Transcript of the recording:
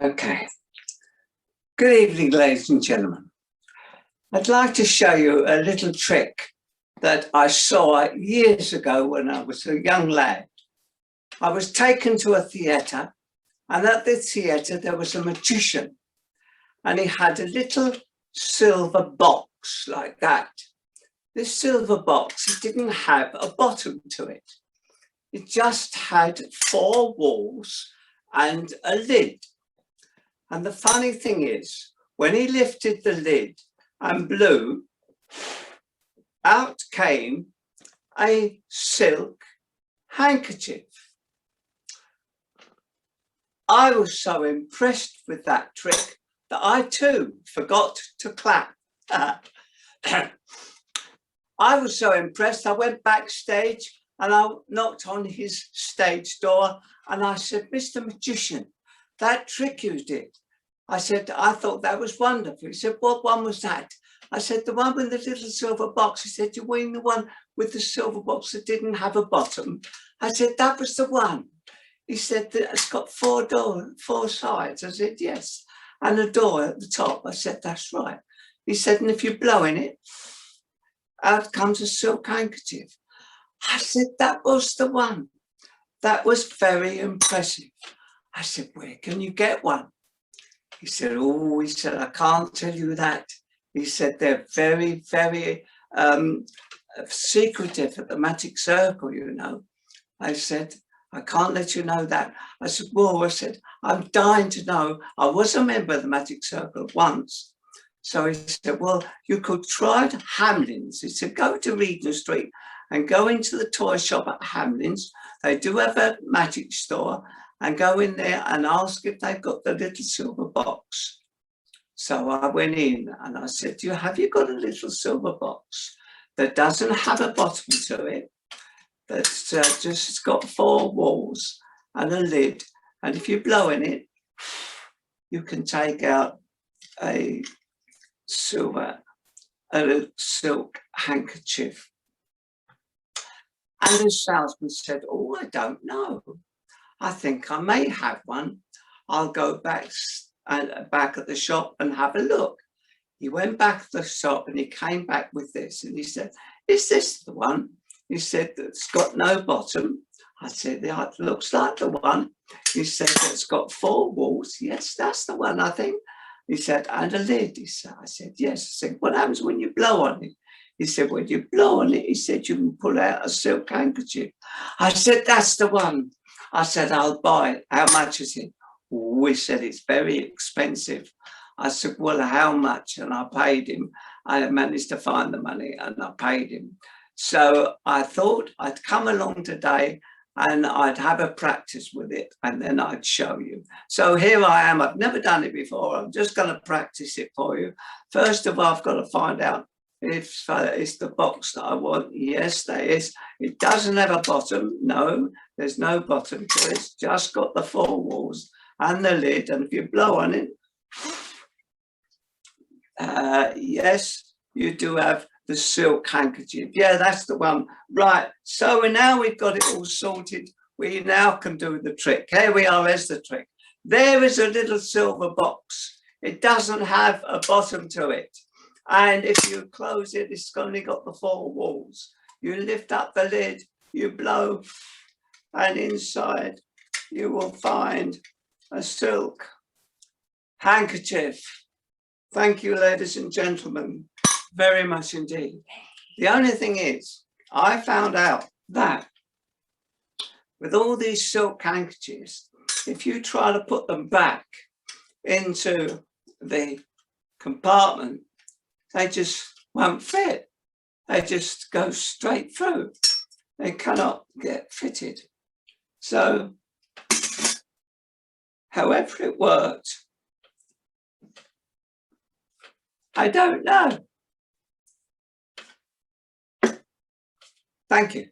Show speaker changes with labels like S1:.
S1: Okay. Good evening, ladies and gentlemen. I'd like to show you a little trick that I saw years ago when I was a young lad. I was taken to a theatre, and at the theatre there was a magician, and he had a little silver box like that. This silver box, it didn't have a bottom to it. It just had 4 walls and a lid. And the funny thing is, when he lifted the lid and blew, out came a silk handkerchief. I was so impressed with that trick that I too forgot to clap. I was so impressed, I went backstage and I knocked on his stage door and I said, "Mr. Magician, that trick you did." I said, "I thought that was wonderful." He said, "What one was that?" I said, "The one with the little silver box." He said, "You mean the one with the silver box that didn't have a bottom?" I said, "That was the one." He said, "It's got 4 sides." I said, "Yes, and a door at the top." I said, "That's right." He said, "And if you blow in it, out comes a silk handkerchief." I said, "That was the one." That was very impressive. I said, "Where can you get one?" He said, "Oh," he said, "I can't tell you that." He said, "They're very, very secretive at the Magic Circle, you know." I said, "I can't let you know that." I said, "Well," I said, "I'm dying to know. I was a member of the Magic Circle once." So he said, "Well, you could try Hamlin's." He said, "Go to Regent Street and go into the toy shop at Hamlin's. They do have a magic store, and go in there and ask if they've got the little silver box." So I went in and I said, have you got a little silver box that doesn't have a bottom to it, that's just got 4 walls and a lid, and if you blow in it, you can take out a silk handkerchief? And the salesman said, "Oh, I don't know. I think I may have one. I'll go back at the shop and have a look." He went back to the shop and he came back with this and he said, "Is this the one?" He said, "It's got no bottom." I said, "Yeah, it looks like the one." He said, "It's got 4 walls." "Yes, that's the one, I think." He said, "And a lid." I said, "Yes." I said, "What happens when you blow on it?" He said, "When you blow on it," he said, "you can pull out a silk handkerchief." I said, "That's the one." I said, "I'll buy it. How much is it?" "Oh," he said, "it's very expensive." I said, "Well, how much?" And I paid him. I managed to find the money and I paid him. So I thought I'd come along today and I'd have a practice with it and then I'd show you. So here I am. I've never done it before. I'm just going to practice it for you. First of all, I've got to find out if it's the box that I want. Yes, there is. It doesn't have a bottom. No, there's no bottom to it. It's just got the 4 walls and the lid. And if you blow on it, yes, you do have the silk handkerchief. Yeah, that's the one. Right. So now we've got it all sorted. We now can do the trick. Here we are as the trick. There is a little silver box. It doesn't have a bottom to it. And if you close it, it's only got the 4 walls. You lift up the lid, you blow, and inside you will find a silk handkerchief. Thank you, ladies and gentlemen, very much indeed. The only thing is, I found out that with all these silk handkerchiefs, if you try to put them back into the compartment, they just won't fit. They just go straight through. They cannot get fitted. So, however it worked, I don't know. Thank you.